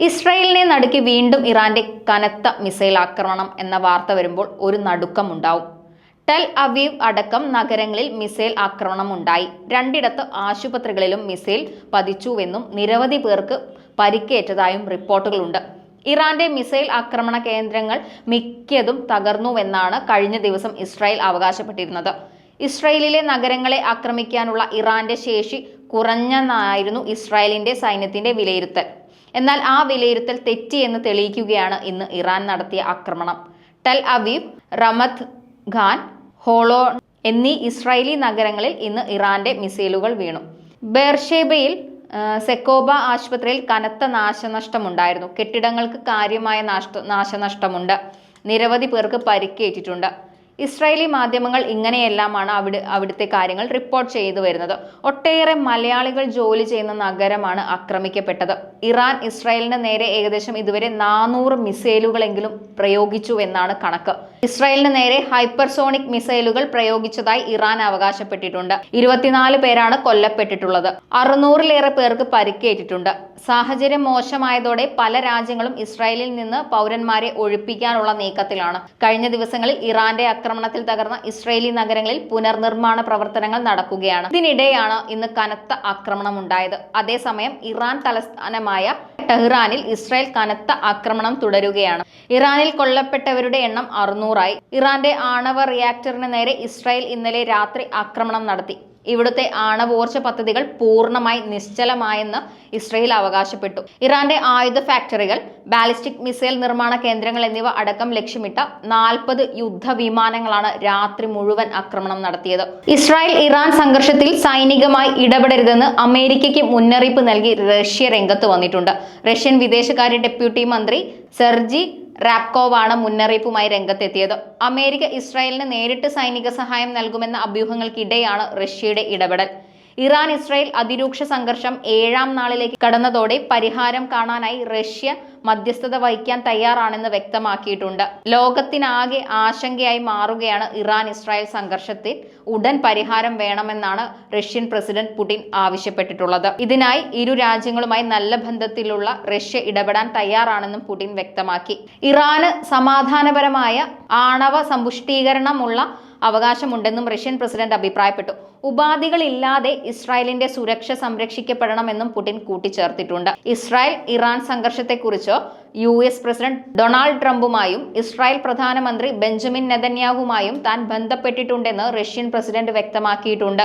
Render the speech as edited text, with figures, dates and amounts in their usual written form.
ഇസ്രായേലിനെ നടുക്കി വീണ്ടും ഇറാന്റെ കനത്ത മിസൈൽ ആക്രമണം എന്ന വാർത്ത വരുമ്പോൾ ഒരു നടുക്കമുണ്ടാവും. ടെൽ അവീവ് അടക്കം നഗരങ്ങളിൽ മിസൈൽ ആക്രമണം ഉണ്ടായി. രണ്ടിടത്ത് ആശുപത്രികളിലും മിസൈൽ പതിച്ചുവെന്നും നിരവധി പേർക്ക് പരിക്കേറ്റതായും റിപ്പോർട്ടുകളുണ്ട്. ഇറാന്റെ മിസൈൽ ആക്രമണ കേന്ദ്രങ്ങൾ മിക്കതും തകർന്നുവെന്നാണ് കഴിഞ്ഞ ദിവസം ഇസ്രായേൽ അവകാശപ്പെട്ടിരുന്നത്. ഇസ്രായേലിലെ നഗരങ്ങളെ ആക്രമിക്കാനുള്ള ഇറാന്റെ ശേഷി കുറഞ്ഞെന്നായിരുന്നു ഇസ്രായേലിന്റെ സൈന്യത്തിന്റെ വിലയിരുത്തൽ. എന്നാൽ ആ വിലയിരുത്തൽ തെറ്റിയെന്ന് തെളിയിക്കുകയാണ് ഇന്ന് ഇറാൻ നടത്തിയ ആക്രമണം. ടെൽ അവീവ്, റമത്ത് ഖാൻ, ഹോളോൺ എന്നീ ഇസ്രായേലി നഗരങ്ങളിൽ ഇന്ന് ഇറാന്റെ മിസൈലുകൾ വീണു. ബെർഷേബയിൽ സെക്കോബ ആശുപത്രിയിൽ കനത്ത നാശനഷ്ടമുണ്ടായിരുന്നു. കെട്ടിടങ്ങൾക്ക് കാര്യമായ നാശനഷ്ടമുണ്ട്. നിരവധി പേർക്ക് പരിക്കേറ്റിട്ടുണ്ട്. ഇസ്രായേലി മാധ്യമങ്ങൾ ഇങ്ങനെയെല്ലാമാണ് അവിടുത്തെ കാര്യങ്ങൾ റിപ്പോർട്ട് ചെയ്തു വരുന്നത്. ഒട്ടേറെ മലയാളികൾ ജോലി ചെയ്യുന്ന നഗരമാണ് ആക്രമിക്കപ്പെട്ടത്. ഇറാൻ ഇസ്രായേലിന് നേരെ ഏകദേശം ഇതുവരെ 400 മിസൈലുകളെങ്കിലും പ്രയോഗിച്ചുവെന്നാണ് കണക്ക്. ഇസ്രായേലിന് നേരെ ഹൈപ്പർസോണിക് മിസൈലുകൾ പ്രയോഗിച്ചതായി ഇറാൻ അവകാശപ്പെട്ടിട്ടുണ്ട്. 24 പേരാണ് കൊല്ലപ്പെട്ടിട്ടുള്ളത്. 600-ലേറെ പേർക്ക് പരിക്കേറ്റിട്ടുണ്ട്. സാഹചര്യം മോശമായതോടെ പല രാജ്യങ്ങളും ഇസ്രായേലിൽ നിന്ന് പൗരന്മാരെ ഒഴിപ്പിക്കാനുള്ള നീക്കത്തിലാണ്. കഴിഞ്ഞ ദിവസങ്ങളിൽ ഇറാന്റെ ആക്രമണത്തിൽ തകർന്ന ഇസ്രായേലി നഗരങ്ങളിൽ പുനർനിർമ്മാണ പ്രവർത്തനങ്ങൾ നടക്കുകയാണ്. ഇതിനിടെയാണ് ഇന്ന് കനത്ത ആക്രമണം ഉണ്ടായത്. അതേസമയം ഇറാൻ തലസ്ഥാനമായ ടെഹ്റാനിൽ ഇസ്രായേൽ കനത്ത ആക്രമണം തുടരുകയാണ്. ഇറാനിൽ കൊല്ലപ്പെട്ടവരുടെ എണ്ണം 600-ആയി. ഇറാന്റെ ആണവ റിയാക്ടറിന് നേരെ ഇസ്രായേൽ ഇന്നലെ രാത്രി ആക്രമണം നടത്തി. ഇവിടുത്തെ ആണവോർജ പദ്ധതികൾ പൂർണ്ണമായി നിശ്ചലമായെന്ന് ഇസ്രായേൽ അവകാശപ്പെട്ടു. ഇറാന്റെ ആയുധ ഫാക്ടറികൾ, ബാലിസ്റ്റിക് മിസൈൽ നിർമ്മാണ കേന്ദ്രങ്ങൾ എന്നിവ അടക്കം ലക്ഷ്യമിട്ട 40 യുദ്ധവിമാനങ്ങളാണ് രാത്രി മുഴുവൻ ആക്രമണം നടത്തിയത്. ഇസ്രായേൽ ഇറാൻ സംഘർഷത്തിൽ സൈനികമായി ഇടപെടരുതെന്ന് അമേരിക്കയ്ക്ക് മുന്നറിയിപ്പ് നൽകി റഷ്യ രംഗത്ത് വന്നിട്ടുണ്ട്. റഷ്യൻ വിദേശകാര്യ ഡെപ്യൂട്ടി മന്ത്രി സെർജി റാപ്കോവാണ് മുന്നറിയിപ്പുമായി രംഗത്തെത്തിയത്. അമേരിക്ക ഇസ്രായേലിന് നേരിട്ട് സൈനിക സഹായം നൽകുമെന്ന അഭ്യൂഹങ്ങൾക്കിടെയാണ് റഷ്യയുടെ ഇടപെടൽ. ഇറാൻ ഇസ്രായേൽ അതിരൂക്ഷ സംഘർഷം 7ാം നാളിലേക്ക് കടന്നതോടെ പരിഹാരം കാണാനായി റഷ്യ മധ്യസ്ഥത വഹിക്കാൻ തയ്യാറാണെന്ന് വ്യക്തമാക്കിയിട്ടുണ്ട്. ലോകത്തിനാകെ ആശങ്കയായി മാറുകയാണ് ഇറാൻ ഇസ്രായേൽ സംഘർഷത്തിൽ ഉടൻ പരിഹാരം വേണമെന്നാണ് റഷ്യൻ പ്രസിഡന്റ് പുടിൻ ആവശ്യപ്പെട്ടിട്ടുള്ളത്. ഇതിനായി ഇരു രാജ്യങ്ങളുമായി നല്ല ബന്ധത്തിലുള്ള റഷ്യ ഇടപെടാൻ തയ്യാറാണെന്നും പുടിൻ വ്യക്തമാക്കി. ഇറാന് സമാധാനപരമായ ആണവ സമ്പുഷ്ടീകരണമുള്ള അവകാശമുണ്ടെന്നും റഷ്യൻ പ്രസിഡന്റ് അഭിപ്രായപ്പെട്ടു. ഉപാധികളില്ലാതെ ഇസ്രായേലിന്റെ സുരക്ഷ സംരക്ഷിക്കപ്പെടണമെന്നും പുടിൻ കൂട്ടിച്ചേർത്തിട്ടുണ്ട്. ഇസ്രായേൽ ഇറാൻ സംഘർഷത്തെക്കുറിച്ച് US പ്രസിഡന്റ് ഡൊണാൾഡ് ട്രംപുമായും ഇസ്രായേൽ പ്രധാനമന്ത്രി ബെഞ്ചമിൻ നെതന്യാഹുമായും താൻ ബന്ധപ്പെട്ടിട്ടുണ്ടെന്ന് റഷ്യൻ പ്രസിഡന്റ് വ്യക്തമാക്കിയിട്ടുണ്ട്.